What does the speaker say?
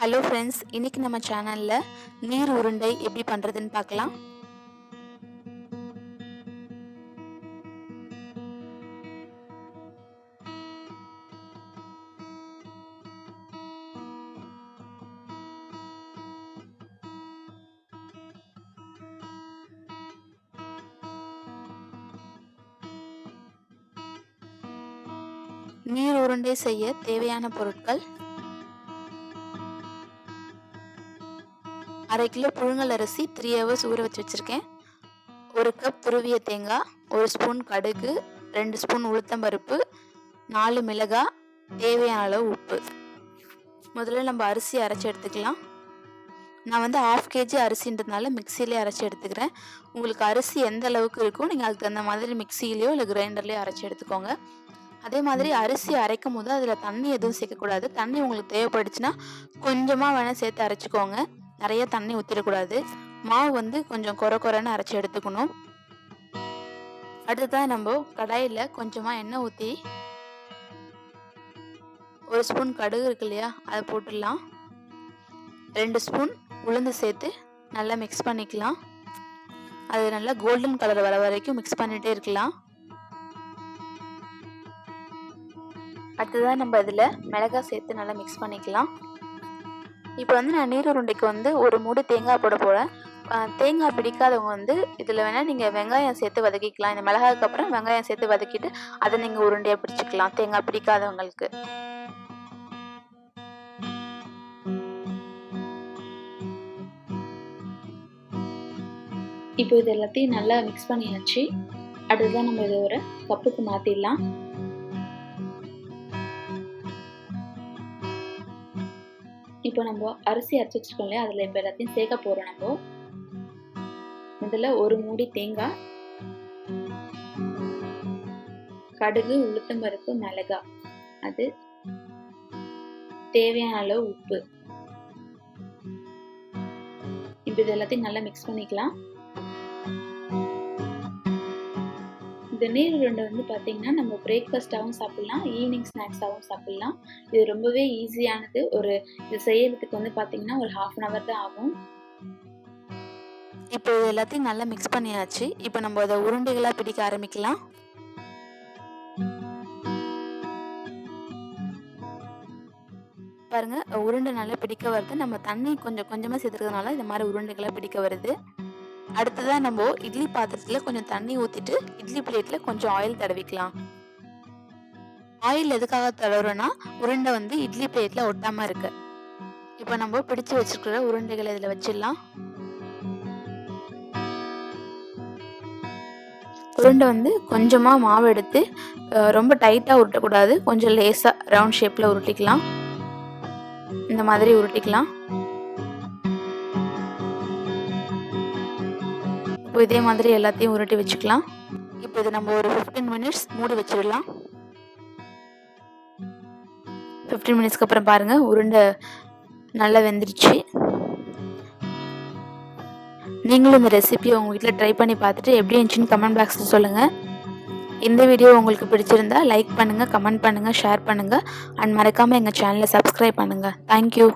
Hello friends, இன்னைக்கு நம்ம சேனலில் நீர் உருண்டை எப்படி பண்ணுறதுன்னு பார்க்கலாம். நீர் உருண்டை செய்ய தேவையான பொருட்கள்: 1/2 கிலோ புழுங்கல் அரிசி 3 hours ஊற வச்சு வச்சுருக்கேன். 1 கப் துருவிய தேங்காய், 1 ஸ்பூன் கடுகு, 2 ஸ்பூன் உளுத்தம்பருப்பு, 4 மிளகாய், தேவையான அளவு உப்பு. முதல்ல நம்ம அரிசி அரைச்சி எடுத்துக்கலாம். நான் வந்து 1/2 kg அரிசின்றதுனால மிக்சியிலே அரைச்சி எடுத்துக்கிறேன். உங்களுக்கு அரிசி எந்த அளவுக்கு இருக்கோ நீங்கள் அதுக்கு தகுந்த மாதிரி மிக்சியிலையோ இல்லை கிரைண்டர்லேயோ அரைச்சி எடுத்துக்கோங்க. அதே மாதிரி அரிசி அரைக்கும் போது அதில் தண்ணி எதுவும் சேர்க்கக்கூடாது. தண்ணி உங்களுக்கு தேவைப்படுச்சுன்னா கொஞ்சமாக வேணால் சேர்த்து அரைச்சிக்கோங்க. நிறைய தண்ணி ஊற்றிடக்கூடாது. மாவு வந்து கொஞ்சம் கொரன்னு அரைச்சி எடுத்துக்கணும். அடுத்ததான் நம்ம கடாயில் கொஞ்சமாக எண்ணெய் ஊற்றி 1 ஸ்பூன் கடுகு இருக்கு இல்லையா, அதை போட்டுடலாம். 2 ஸ்பூன் உளுந்து சேர்த்து நல்லா மிக்ஸ் பண்ணிக்கலாம். அது நல்லா கோல்டன் கலர் வர வரைக்கும் மிக்ஸ் பண்ணிகிட்டே இருக்கலாம். அடுத்ததான் நம்ம இதில் மிளகாய் சேர்த்து நல்லா மிக்ஸ் பண்ணிக்கலாம். இப்போ வந்து நான் நீர் உருண்டைக்கு வந்து 1 மூடி தேங்காய் போட போகிறேன். தேங்காய் பிடிக்காதவங்க வந்து இதில் வேணால் நீங்கள் வெங்காயம் சேர்த்து வதக்கிக்கலாம். இந்த மிளகாய்க்கு அப்புறம் வெங்காயம் சேர்த்து வதக்கிட்டு அதை நீங்கள் உருண்டையாக பிடிச்சிக்கலாம், தேங்காய் பிடிக்காதவங்களுக்கு. இப்போ இது எல்லாத்தையும் நல்லா மிக்ஸ் பண்ணியாச்சு. அடுத்ததான் நம்ம இதை ஒரு கப்புக்கு மாற்றிடலாம். இப்போ நம்ம அரிசி அரைச்சி வச்சுருக்கோம் இல்லையா, அதில் இப்போ எல்லாத்தையும் சேர்க்க போகிறோம். நம்ம முதல்ல 1 மூடி தேங்காய், கடுகு, உளுத்தம்பருப்பு, மிளகாய், அது தேவையான அளவு உப்பு. இப்போ இது எல்லாத்தையும் நல்லா மிக்ஸ் பண்ணிக்கலாம். இந்த நீர் உருண்டை வந்து பார்த்தீங்கன்னா நம்ம பிரேக்ஃபாஸ்ட்டாகவும் சாப்பிட்லாம், ஈவினிங் ஸ்நாக்ஸாகவும் சாப்பிட்லாம். இது ரொம்பவே ஈஸியானது. இது செய்யறதுக்கு வந்து பார்த்தீங்கன்னா ஒரு 1/2 hour தான் ஆகும். இப்போ இது எல்லாத்தையும் நல்லா மிக்ஸ் பண்ணியாச்சு. இப்போ நம்ம அதை உருண்டைகளாக பிடிக்க ஆரம்பிக்கலாம். பாருங்க, உருண்டை நல்லா பிடிக்க வருது. நம்ம தண்ணி கொஞ்சம் கொஞ்சமாக சேர்த்துக்கிறதுனால இந்த மாதிரி உருண்டைகளாக பிடிக்க வருது. அடுத்ததான் நம்ம இட்லி பாத்திரத்தில் கொஞ்சம் தண்ணி ஊற்றிட்டு இட்லி பிளேட்டில் கொஞ்சம் ஆயில் தடவிக்கலாம். ஆயில் எதுக்காக தடவுறோன்னா உருண்டை வந்து இட்லி பிளேட்டில் ஒட்டாமல் இருக்கு. இப்போ நம்ம பிடிச்சு வச்சிருக்கிற உருண்டைகளை இதில் வச்சிடலாம். உருண்டை வந்து கொஞ்சமாக மாவு எடுத்து ரொம்ப டைட்டாக உருட்டக்கூடாது, கொஞ்சம் லேசாக ரவுண்ட் ஷேப்பில் உருட்டிக்கலாம். இந்த மாதிரி உருட்டிக்கலாம். இப்போ இதே மாதிரி எல்லாத்தையும் உருட்டி வச்சுக்கலாம். இப்போ இது நம்ம ஒரு 15 minutes மூடி வச்சிடலாம். 15 minutesக்கு அப்புறம் பாருங்கள், உருண்டை நல்லா வெந்துருச்சு. நீங்களும் இந்த ரெசிபியை உங்கள் வீட்டில் ட்ரை பண்ணி பார்த்துட்டு எப்படி இருந்துச்சுன்னு கமெண்ட் பாக்ஸில் சொல்லுங்கள். இந்த வீடியோ உங்களுக்கு பிடிச்சிருந்தா லைக் பண்ணுங்கள், கமெண்ட் பண்ணுங்கள், ஷேர் பண்ணுங்கள் அண்ட் மறக்காமல் எங்கள் சேனலை சப்ஸ்கிரைப் பண்ணுங்கள். தேங்க்யூ.